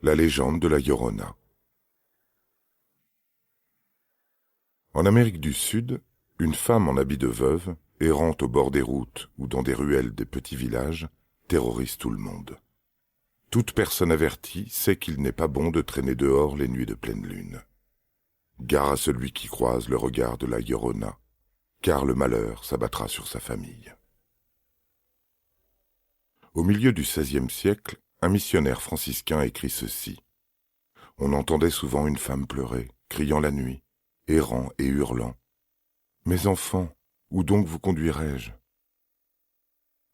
La légende de la Llorona. En Amérique du Sud, une femme en habit de veuve, errant au bord des routes ou dans des ruelles des petits villages, terrorise tout le monde. Toute personne avertie sait qu'il n'est pas bon de traîner dehors les nuits de pleine lune. Gare à celui qui croise le regard de la Llorona, car le malheur s'abattra sur sa famille. Au milieu du XVIe siècle, un missionnaire franciscain écrit ceci. On entendait souvent une femme pleurer, criant la nuit, errant et hurlant. « Mes enfants, où donc vous conduirai-je »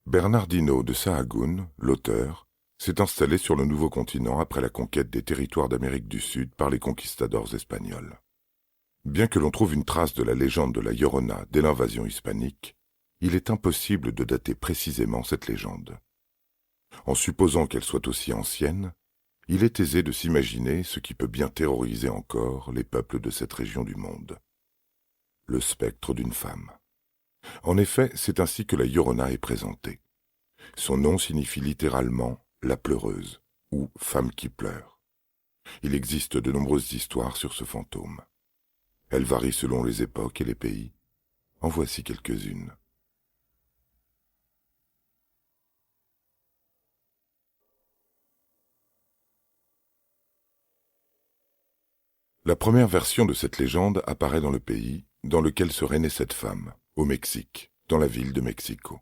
Bernardino de Sahagún, l'auteur, s'est installé sur le nouveau continent après la conquête des territoires d'Amérique du Sud par les conquistadors espagnols. Bien que l'on trouve une trace de la légende de la Llorona dès l'invasion hispanique, il est impossible de dater précisément cette légende. En supposant qu'elle soit aussi ancienne, il est aisé de s'imaginer ce qui peut bien terroriser encore les peuples de cette région du monde. Le spectre d'une femme. En effet, c'est ainsi que la Llorona est présentée. Son nom signifie littéralement « la pleureuse » ou « femme qui pleure ». Il existe de nombreuses histoires sur ce fantôme. Elles varient selon les époques et les pays. En voici quelques-unes. La première version de cette légende apparaît dans le pays dans lequel serait née cette femme, au Mexique, dans la ville de Mexico.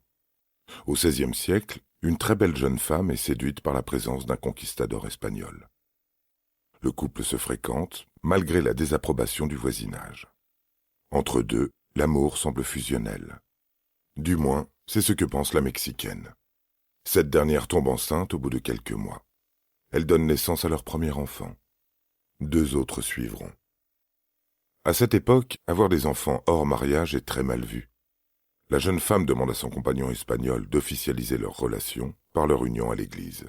Au XVIe siècle, une très belle jeune femme est séduite par la présence d'un conquistador espagnol. Le couple se fréquente, malgré la désapprobation du voisinage. Entre deux, l'amour semble fusionnel. Du moins, c'est ce que pense la Mexicaine. Cette dernière tombe enceinte au bout de quelques mois. Elle donne naissance à leur premier enfant. 2 autres suivront. À cette époque, avoir des enfants hors mariage est très mal vu. La jeune femme demande à son compagnon espagnol d'officialiser leur relation par leur union à l'église.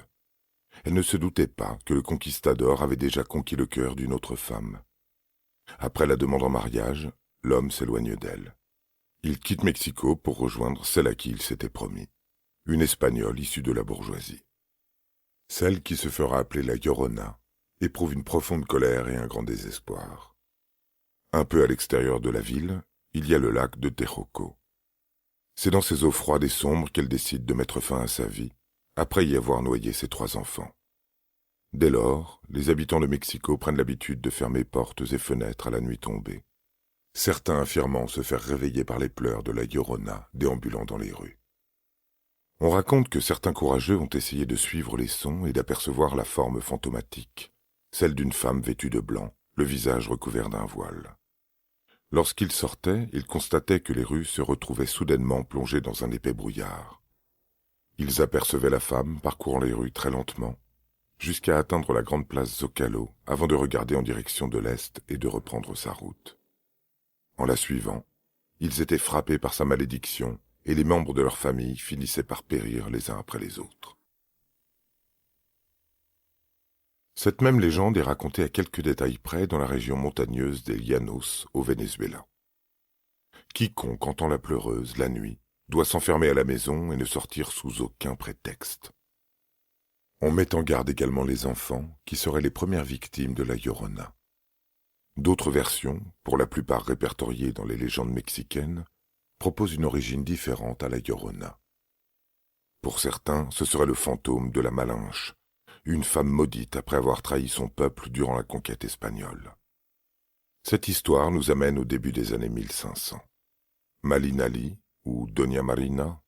Elle ne se doutait pas que le conquistador avait déjà conquis le cœur d'une autre femme. Après la demande en mariage, l'homme s'éloigne d'elle. Il quitte Mexico pour rejoindre celle à qui il s'était promis, une Espagnole issue de la bourgeoisie. Celle qui se fera appeler la Llorona éprouve une profonde colère et un grand désespoir. Un peu à l'extérieur de la ville, il y a le lac de Texcoco. C'est dans ces eaux froides et sombres qu'elle décide de mettre fin à sa vie, après y avoir noyé ses 3 enfants. Dès lors, les habitants de Mexico prennent l'habitude de fermer portes et fenêtres à la nuit tombée, certains affirmant se faire réveiller par les pleurs de la Llorona déambulant dans les rues. On raconte que certains courageux ont essayé de suivre les sons et d'apercevoir la forme fantomatique, celle d'une femme vêtue de blanc, le visage recouvert d'un voile. Lorsqu'ils sortaient, ils constataient que les rues se retrouvaient soudainement plongées dans un épais brouillard. Ils apercevaient la femme parcourant les rues très lentement, jusqu'à atteindre la grande place Zocalo, avant de regarder en direction de l'est et de reprendre sa route. En la suivant, ils étaient frappés par sa malédiction et les membres de leur famille finissaient par périr les uns après les autres. Cette même légende est racontée à quelques détails près dans la région montagneuse des Llanos au Venezuela. Quiconque entend la pleureuse la nuit doit s'enfermer à la maison et ne sortir sous aucun prétexte. On met en garde également les enfants qui seraient les premières victimes de la Llorona. D'autres versions, pour la plupart répertoriées dans les légendes mexicaines, proposent une origine différente à la Llorona. Pour certains, ce serait le fantôme de la Malinche, une femme maudite après avoir trahi son peuple durant la conquête espagnole. Cette histoire nous amène au début des années 1500. Malinali, ou Doña Marina,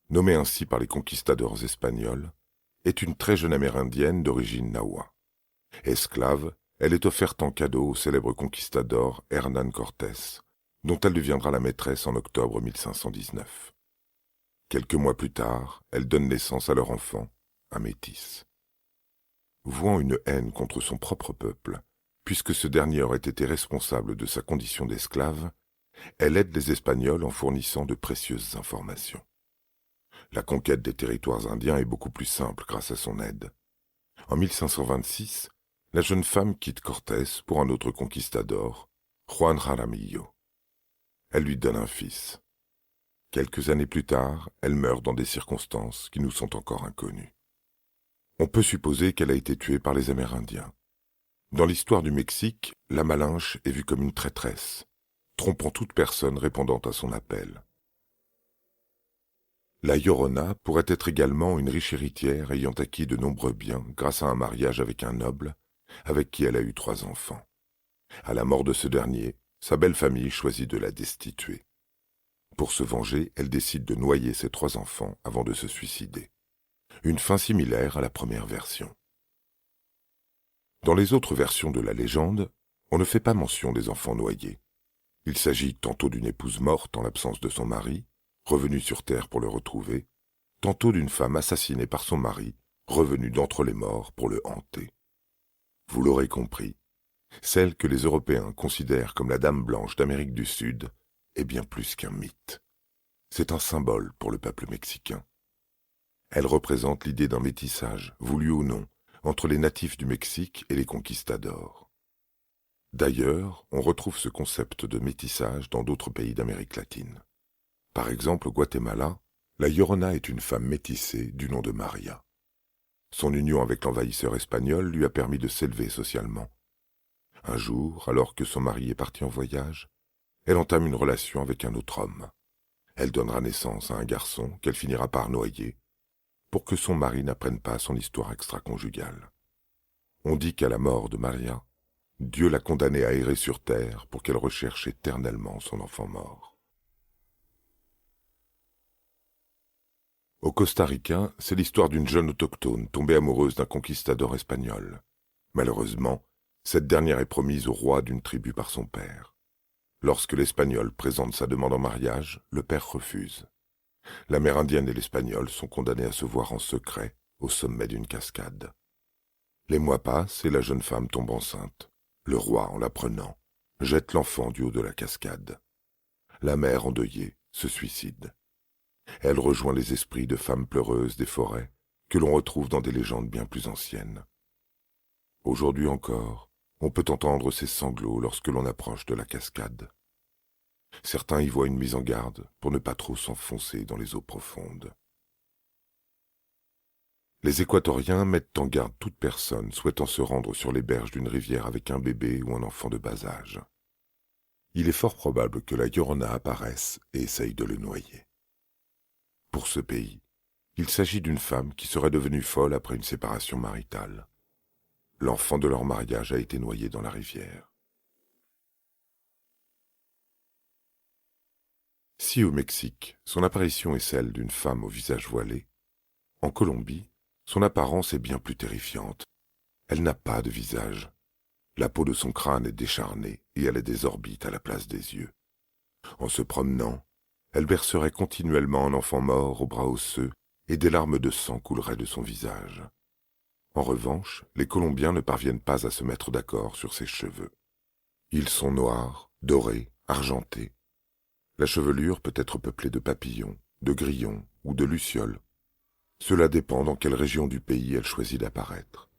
nommée ainsi par les conquistadors espagnols, est une très jeune amérindienne d'origine nahua. Esclave, elle est offerte en cadeau au célèbre conquistador Hernán Cortés, dont elle deviendra la maîtresse en octobre 1519. Quelques mois plus tard, elle donne naissance à leur enfant, un métis. Vouant une haine contre son propre peuple, puisque ce dernier aurait été responsable de sa condition d'esclave, elle aide les Espagnols en fournissant de précieuses informations. La conquête des territoires indiens est beaucoup plus simple grâce à son aide. En 1526, la jeune femme quitte Cortés pour un autre conquistador, Juan Jaramillo. Elle lui donne un fils. Quelques années plus tard, elle meurt dans des circonstances qui nous sont encore inconnues. On peut supposer qu'elle a été tuée par les Amérindiens. Dans l'histoire du Mexique, la Malinche est vue comme une traîtresse, trompant toute personne répondant à son appel. La Llorona pourrait être également une riche héritière ayant acquis de nombreux biens grâce à un mariage avec un noble, avec qui elle a eu 3 enfants. À la mort de ce dernier, sa belle famille choisit de la destituer. Pour se venger, elle décide de noyer ses 3 enfants avant de se suicider. Une fin similaire à la première version. Dans les autres versions de la légende, on ne fait pas mention des enfants noyés. Il s'agit tantôt d'une épouse morte en l'absence de son mari, revenue sur terre pour le retrouver, tantôt d'une femme assassinée par son mari, revenue d'entre les morts pour le hanter. Vous l'aurez compris, celle que les Européens considèrent comme la Dame Blanche d'Amérique du Sud est bien plus qu'un mythe. C'est un symbole pour le peuple mexicain. Elle représente l'idée d'un métissage, voulu ou non, entre les natifs du Mexique et les conquistadors. D'ailleurs, on retrouve ce concept de métissage dans d'autres pays d'Amérique latine. Par exemple, au Guatemala, la Llorona est une femme métissée du nom de Maria. Son union avec l'envahisseur espagnol lui a permis de s'élever socialement. Un jour, alors que son mari est parti en voyage, elle entame une relation avec un autre homme. Elle donnera naissance à un garçon qu'elle finira par noyer, pour que son mari n'apprenne pas son histoire extra-conjugale. On dit qu'à la mort de Maria, Dieu l'a condamnée à errer sur terre pour qu'elle recherche éternellement son enfant mort. Au Costa Rica, c'est l'histoire d'une jeune autochtone tombée amoureuse d'un conquistador espagnol. Malheureusement, cette dernière est promise au roi d'une tribu par son père. Lorsque l'Espagnol présente sa demande en mariage, le père refuse. L'Amérindienne et l'Espagnol sont condamnés à se voir en secret au sommet d'une cascade. Les mois passent et la jeune femme tombe enceinte. Le roi, en l'apprenant, jette l'enfant du haut de la cascade. La mère, endeuillée, se suicide. Elle rejoint les esprits de femmes pleureuses des forêts que l'on retrouve dans des légendes bien plus anciennes. Aujourd'hui encore, on peut entendre ces sanglots lorsque l'on approche de la cascade. Certains y voient une mise en garde pour ne pas trop s'enfoncer dans les eaux profondes. Les Équatoriens mettent en garde toute personne souhaitant se rendre sur les berges d'une rivière avec un bébé ou un enfant de bas âge. Il est fort probable que la Llorona apparaisse et essaye de le noyer. Pour ce pays, il s'agit d'une femme qui serait devenue folle après une séparation maritale. L'enfant de leur mariage a été noyé dans la rivière. Si au Mexique, son apparition est celle d'une femme au visage voilé, en Colombie, son apparence est bien plus terrifiante. Elle n'a pas de visage. La peau de son crâne est décharnée et elle a des orbites à la place des yeux. En se promenant, elle bercerait continuellement un enfant mort aux bras osseux et des larmes de sang couleraient de son visage. En revanche, les Colombiens ne parviennent pas à se mettre d'accord sur ses cheveux. Ils sont noirs, dorés, argentés. La chevelure peut être peuplée de papillons, de grillons ou de lucioles. Cela dépend dans quelle région du pays elle choisit d'apparaître.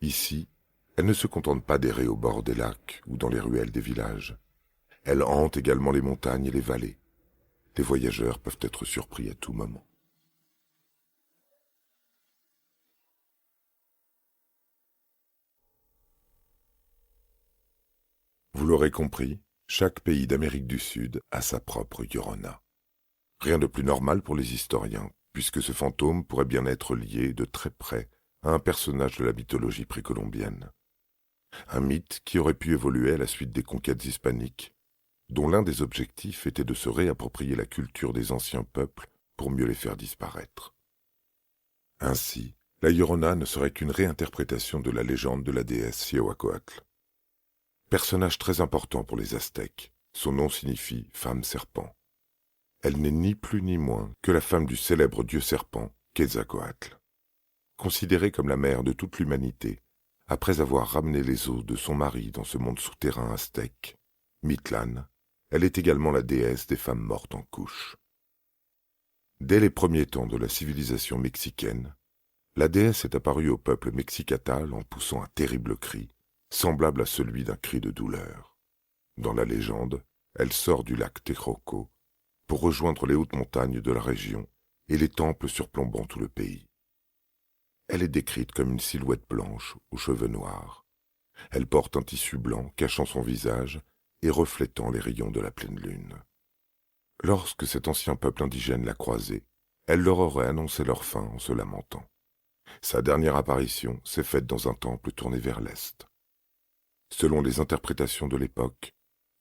Ici, elle ne se contente pas d'errer au bord des lacs ou dans les ruelles des villages. Elle hante également les montagnes et les vallées. Les voyageurs peuvent être surpris à tout moment. Vous l'aurez compris, chaque pays d'Amérique du Sud a sa propre Llorona. Rien de plus normal pour les historiens, puisque ce fantôme pourrait bien être lié de très près à un personnage de la mythologie précolombienne. Un mythe qui aurait pu évoluer à la suite des conquêtes hispaniques, dont l'un des objectifs était de se réapproprier la culture des anciens peuples pour mieux les faire disparaître. Ainsi, la Llorona ne serait qu'une réinterprétation de la légende de la déesse Cihuacoatl. Personnage très important pour les Aztèques, son nom signifie « femme-serpent ». Elle n'est ni plus ni moins que la femme du célèbre dieu serpent, Quetzalcoatl. Considérée comme la mère de toute l'humanité, après avoir ramené les os de son mari dans ce monde souterrain aztèque, Mictlán, elle est également la déesse des femmes mortes en couches. Dès les premiers temps de la civilisation mexicaine, la déesse est apparue au peuple mexicatal en poussant un terrible cri, semblable à celui d'un cri de douleur. Dans la légende, elle sort du lac Texcoco pour rejoindre les hautes montagnes de la région et les temples surplombant tout le pays. Elle est décrite comme une silhouette blanche aux cheveux noirs. Elle porte un tissu blanc cachant son visage et reflétant les rayons de la pleine lune. Lorsque cet ancien peuple indigène l'a croisée, elle leur aurait annoncé leur fin en se lamentant. Sa dernière apparition s'est faite dans un temple tourné vers l'est. Selon les interprétations de l'époque,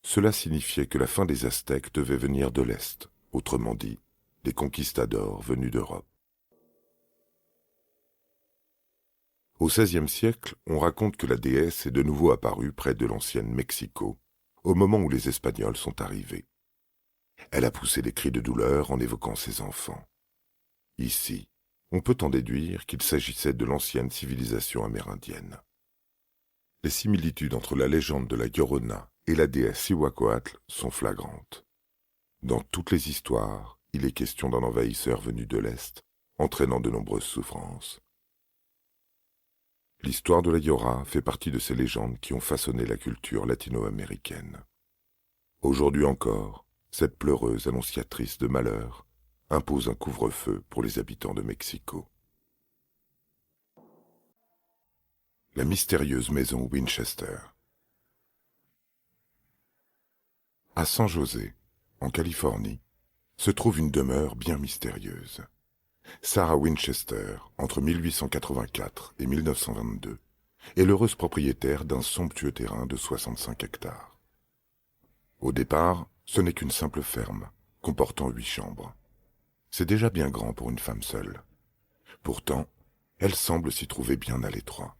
cela signifiait que la fin des Aztèques devait venir de l'est, autrement dit, des conquistadors venus d'Europe. Au XVIe siècle, on raconte que la déesse est de nouveau apparue près de l'ancienne Mexico, au moment où les Espagnols sont arrivés. Elle a poussé des cris de douleur en évoquant ses enfants. Ici, on peut en déduire qu'il s'agissait de l'ancienne civilisation amérindienne. Les similitudes entre la légende de la Llorona et la déesse Cihuacoatl sont flagrantes. Dans toutes les histoires, il est question d'un envahisseur venu de l'Est, entraînant de nombreuses souffrances. L'histoire de la Llora fait partie de ces légendes qui ont façonné la culture latino-américaine. Aujourd'hui encore, cette pleureuse annonciatrice de malheur impose un couvre-feu pour les habitants de Mexico. La mystérieuse maison Winchester. À San José, en Californie, se trouve une demeure bien mystérieuse. Sarah Winchester, entre 1884 et 1922, est l'heureuse propriétaire d'un somptueux terrain de 65 hectares. Au départ, ce n'est qu'une simple ferme, comportant 8 chambres. C'est déjà bien grand pour une femme seule. Pourtant, elle semble s'y trouver bien à l'étroit.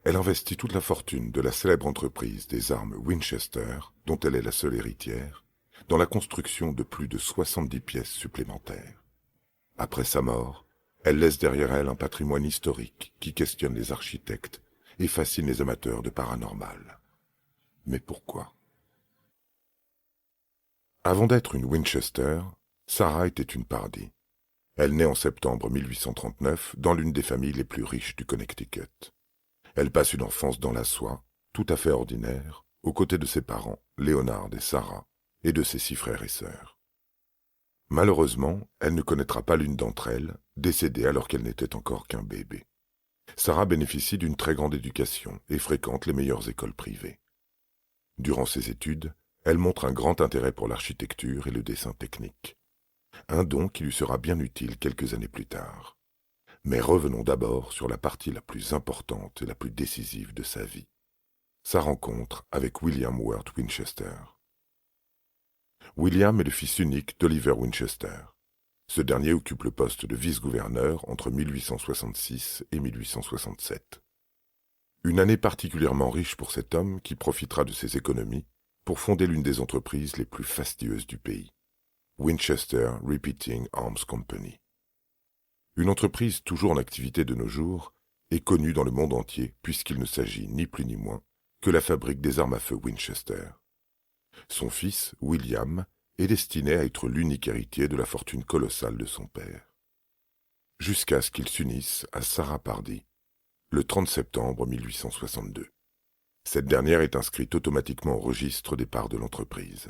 Elle investit toute la fortune de la célèbre entreprise des armes Winchester, dont elle est la seule héritière, dans la construction de plus de 70 pièces supplémentaires. Après sa mort, elle laisse derrière elle un patrimoine historique qui questionne les architectes et fascine les amateurs de paranormal. Mais pourquoi? Avant d'être une Winchester, Sarah était une Pardee. Elle naît en septembre 1839 dans l'une des familles les plus riches du Connecticut. Elle passe une enfance dans la soie, tout à fait ordinaire, aux côtés de ses parents, Leonard et Sarah, et de ses 6 frères et sœurs. Malheureusement, elle ne connaîtra pas l'une d'entre elles, décédée alors qu'elle n'était encore qu'un bébé. Sarah bénéficie d'une très grande éducation et fréquente les meilleures écoles privées. Durant ses études, elle montre un grand intérêt pour l'architecture et le dessin technique. Un don qui lui sera bien utile quelques années plus tard. Mais revenons d'abord sur la partie la plus importante et la plus décisive de sa vie. Sa rencontre avec William Wirt Winchester. William est le fils unique d'Oliver Winchester. Ce dernier occupe le poste de vice-gouverneur entre 1866 et 1867. Une année particulièrement riche pour cet homme qui profitera de ses économies pour fonder l'une des entreprises les plus fastidieuses du pays, Winchester Repeating Arms Company. Une entreprise toujours en activité de nos jours est connue dans le monde entier puisqu'il ne s'agit ni plus ni moins que la fabrique des armes à feu Winchester. Son fils, William, est destiné à être l'unique héritier de la fortune colossale de son père. Jusqu'à ce qu'il s'unisse à Sarah Pardee, le 30 septembre 1862. Cette dernière est inscrite automatiquement au registre des parts de l'entreprise.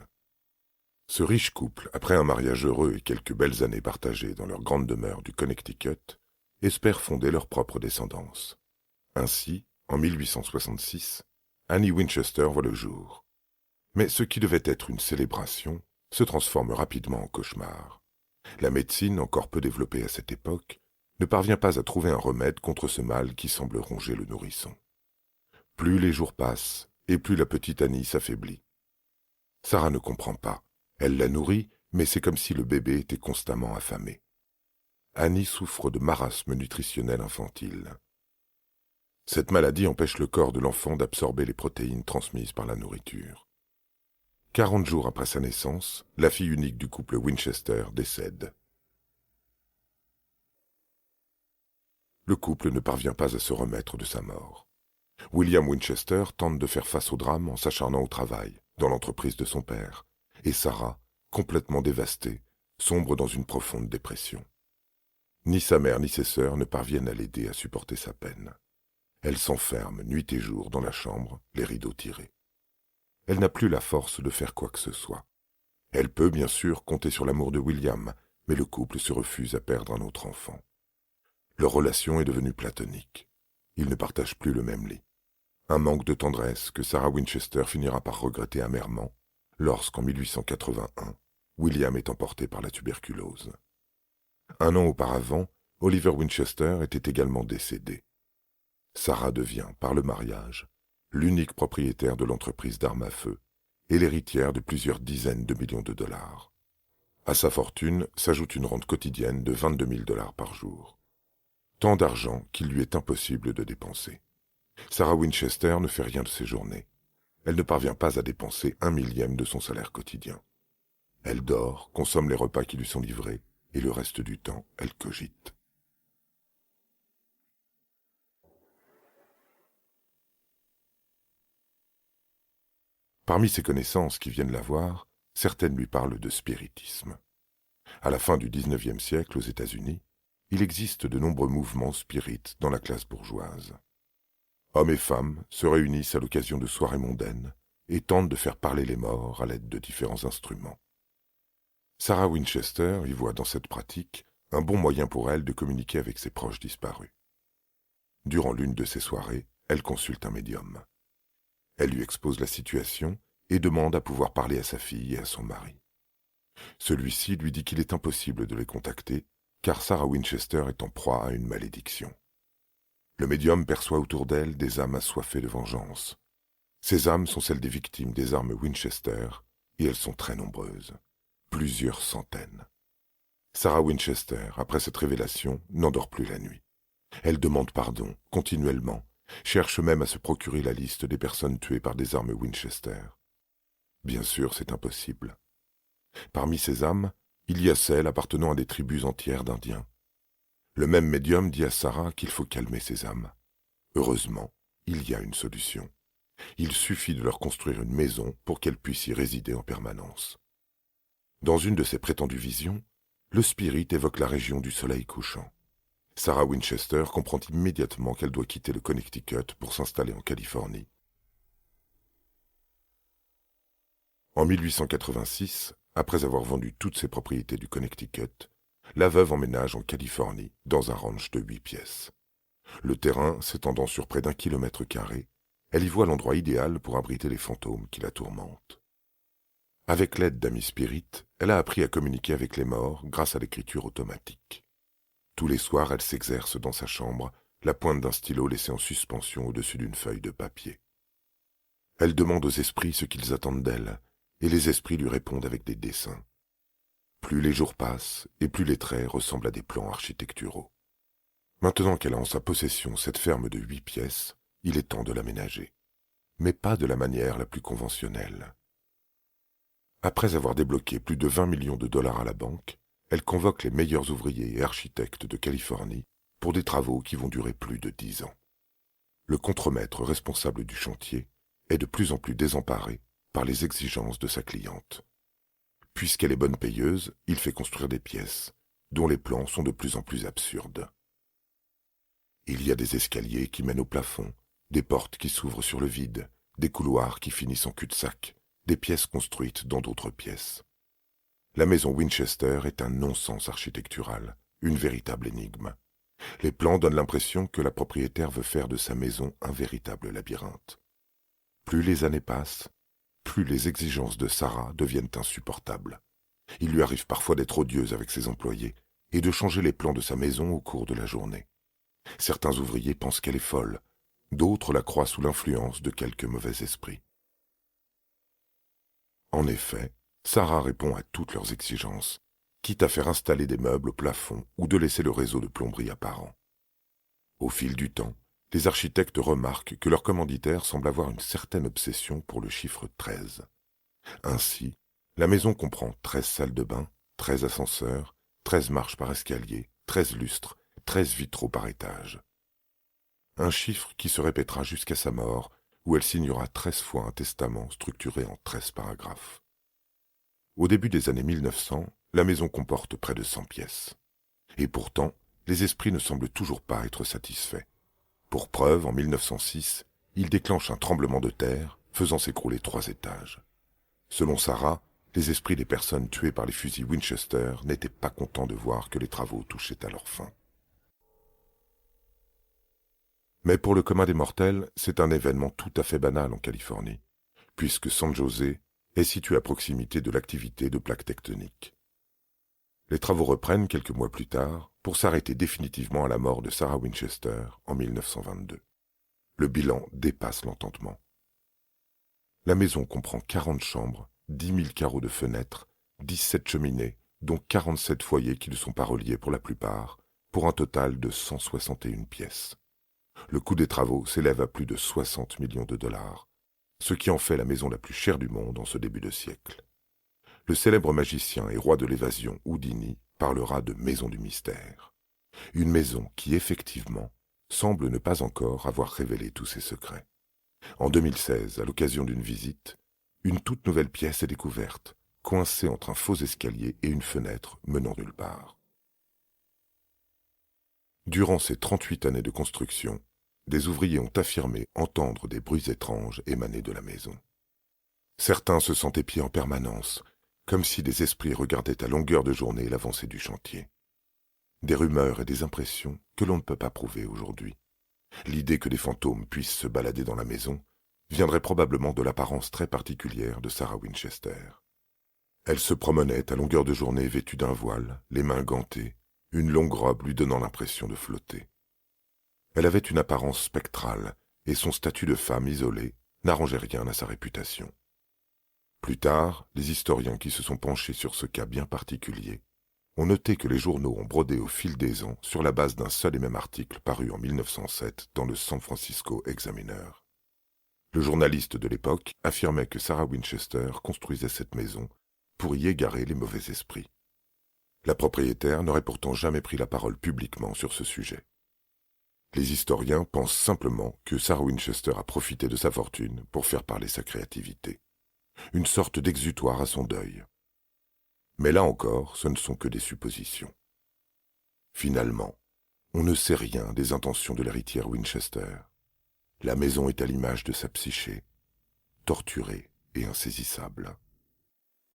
Ce riche couple, après un mariage heureux et quelques belles années partagées dans leur grande demeure du Connecticut, espère fonder leur propre descendance. Ainsi, en 1866, Annie Winchester voit le jour. Mais ce qui devait être une célébration se transforme rapidement en cauchemar. La médecine, encore peu développée à cette époque, ne parvient pas à trouver un remède contre ce mal qui semble ronger le nourrisson. Plus les jours passent, et plus la petite Annie s'affaiblit. Sarah ne comprend pas. Elle la nourrit, mais c'est comme si le bébé était constamment affamé. Annie souffre de marasme nutritionnel infantile. Cette maladie empêche le corps de l'enfant d'absorber les protéines transmises par la nourriture. 40 jours après sa naissance, la fille unique du couple Winchester décède. Le couple ne parvient pas à se remettre de sa mort. William Winchester tente de faire face au drame en s'acharnant au travail, dans l'entreprise de son père, et Sarah, complètement dévastée, sombre dans une profonde dépression. Ni sa mère ni ses sœurs ne parviennent à l'aider à supporter sa peine. Elle s'enferme nuit et jour dans la chambre, les rideaux tirés. Elle n'a plus la force de faire quoi que ce soit. Elle peut bien sûr compter sur l'amour de William, mais le couple se refuse à perdre un autre enfant. Leur relation est devenue platonique. Ils ne partagent plus le même lit. Un manque de tendresse que Sarah Winchester finira par regretter amèrement lorsqu'en 1881, William est emporté par la tuberculose. Un an auparavant, Oliver Winchester était également décédé. Sarah devient, par le mariage, l'unique propriétaire de l'entreprise d'armes à feu et l'héritière de plusieurs dizaines de millions de dollars. À sa fortune s'ajoute une rente quotidienne de 22 000 dollars par jour. Tant d'argent qu'il lui est impossible de dépenser. Sarah Winchester ne fait rien de ses journées. Elle ne parvient pas à dépenser 1/1000 de son salaire quotidien. Elle dort, consomme les repas qui lui sont livrés, et le reste du temps, elle cogite. Parmi ses connaissances qui viennent la voir, certaines lui parlent de spiritisme. À la fin du XIXe siècle, aux États-Unis, il existe de nombreux mouvements spirites dans la classe bourgeoise. Hommes et femmes se réunissent à l'occasion de soirées mondaines et tentent de faire parler les morts à l'aide de différents instruments. Sarah Winchester y voit dans cette pratique un bon moyen pour elle de communiquer avec ses proches disparus. Durant l'une de ces soirées, elle consulte un médium. Elle lui expose la situation et demande à pouvoir parler à sa fille et à son mari. Celui-ci lui dit qu'il est impossible de les contacter car Sarah Winchester est en proie à une malédiction. Le médium perçoit autour d'elle des âmes assoiffées de vengeance. Ces âmes sont celles des victimes des armes Winchester et elles sont très nombreuses, plusieurs centaines. Sarah Winchester, après cette révélation, n'endort plus la nuit. Elle demande pardon, continuellement, cherche même à se procurer la liste des personnes tuées par des armes Winchester. Bien sûr, c'est impossible. Parmi ces âmes, il y a celles appartenant à des tribus entières d'Indiens. Le même médium dit à Sarah qu'il faut calmer ces âmes. Heureusement, il y a une solution. Il suffit de leur construire une maison pour qu'elles puissent y résider en permanence. Dans une de ses prétendues visions, le spirit évoque la région du soleil couchant. Sarah Winchester comprend immédiatement qu'elle doit quitter le Connecticut pour s'installer en Californie. En 1886, après avoir vendu toutes ses propriétés du Connecticut, la veuve emménage en Californie, dans un ranch de 8 pièces. Le terrain s'étendant sur près d'1 km², elle y voit l'endroit idéal pour abriter les fantômes qui la tourmentent. Avec l'aide d'amis spirites, elle a appris à communiquer avec les morts grâce à l'écriture automatique. Tous les soirs, elle s'exerce dans sa chambre, la pointe d'un stylo laissée en suspension au-dessus d'une feuille de papier. Elle demande aux esprits ce qu'ils attendent d'elle, et les esprits lui répondent avec des dessins. Plus les jours passent, et plus les traits ressemblent à des plans architecturaux. Maintenant qu'elle a en sa possession cette ferme de 8 pièces, il est temps de l'aménager. Mais pas de la manière la plus conventionnelle. Après avoir débloqué plus de 20 millions de dollars à la banque, elle convoque les meilleurs ouvriers et architectes de Californie pour des travaux qui vont durer plus de 10 ans. Le contremaître responsable du chantier est de plus en plus désemparé par les exigences de sa cliente. Puisqu'elle est bonne payeuse, il fait construire des pièces, dont les plans sont de plus en plus absurdes. Il y a des escaliers qui mènent au plafond, des portes qui s'ouvrent sur le vide, des couloirs qui finissent en cul-de-sac, des pièces construites dans d'autres pièces. La maison Winchester est un non-sens architectural, une véritable énigme. Les plans donnent l'impression que la propriétaire veut faire de sa maison un véritable labyrinthe. Plus les années passent, plus les exigences de Sarah deviennent insupportables. Il lui arrive parfois d'être odieuse avec ses employés et de changer les plans de sa maison au cours de la journée. Certains ouvriers pensent qu'elle est folle, d'autres la croient sous l'influence de quelques mauvais esprits. En effet, Sarah répond à toutes leurs exigences, quitte à faire installer des meubles au plafond ou de laisser le réseau de plomberie apparent. Au fil du temps, les architectes remarquent que leur commanditaire semble avoir une certaine obsession pour le chiffre 13. Ainsi, la maison comprend 13 salles de bain, 13 ascenseurs, 13 marches par escalier, 13 lustres, 13 vitraux par étage. Un chiffre qui se répétera jusqu'à sa mort, où elle signera 13 fois un testament structuré en 13 paragraphes. Au début des années 1900, la maison comporte près de 100 pièces. Et pourtant, les esprits ne semblent toujours pas être satisfaits. Pour preuve, en 1906, ils déclenchent un tremblement de terre, faisant s'écrouler 3 étages. Selon Sarah, les esprits des personnes tuées par les fusils Winchester n'étaient pas contents de voir que les travaux touchaient à leur fin. Mais pour le commun des mortels, c'est un événement tout à fait banal en Californie, puisque San José est situé à proximité de l'activité de plaques tectoniques. Les travaux reprennent quelques mois plus tard pour s'arrêter définitivement à la mort de Sarah Winchester en 1922. Le bilan dépasse l'entendement. La maison comprend 40 chambres, 10 000 carreaux de fenêtres, 17 cheminées, dont 47 foyers qui ne sont pas reliés pour la plupart, pour un total de 161 pièces. Le coût des travaux s'élève à plus de 60 millions de dollars, ce qui en fait la maison la plus chère du monde en ce début de siècle. Le célèbre magicien et roi de l'évasion Houdini parlera de maison du mystère. Une maison qui, effectivement, semble ne pas encore avoir révélé tous ses secrets. En 2016, à l'occasion d'une visite, une toute nouvelle pièce est découverte, coincée entre un faux escalier et une fenêtre menant nulle part. Durant ces 38 années de construction, des ouvriers ont affirmé entendre des bruits étranges émaner de la maison. Certains se sont épiés en permanence, comme si des esprits regardaient à longueur de journée l'avancée du chantier. Des rumeurs et des impressions que l'on ne peut pas prouver aujourd'hui. L'idée que des fantômes puissent se balader dans la maison viendrait probablement de l'apparence très particulière de Sarah Winchester. Elle se promenait à longueur de journée vêtue d'un voile, les mains gantées, une longue robe lui donnant l'impression de flotter. Elle avait une apparence spectrale, et son statut de femme isolée n'arrangeait rien à sa réputation. Plus tard, les historiens qui se sont penchés sur ce cas bien particulier ont noté que les journaux ont brodé au fil des ans sur la base d'un seul et même article paru en 1907 dans le San Francisco Examiner. Le journaliste de l'époque affirmait que Sarah Winchester construisait cette maison pour y égarer les mauvais esprits. La propriétaire n'aurait pourtant jamais pris la parole publiquement sur ce sujet. Les historiens pensent simplement que Sarah Winchester a profité de sa fortune pour faire parler sa créativité. Une sorte d'exutoire à son deuil. Mais là encore, ce ne sont que des suppositions. Finalement, on ne sait rien des intentions de l'héritière Winchester. La maison est à l'image de sa psyché, torturée et insaisissable.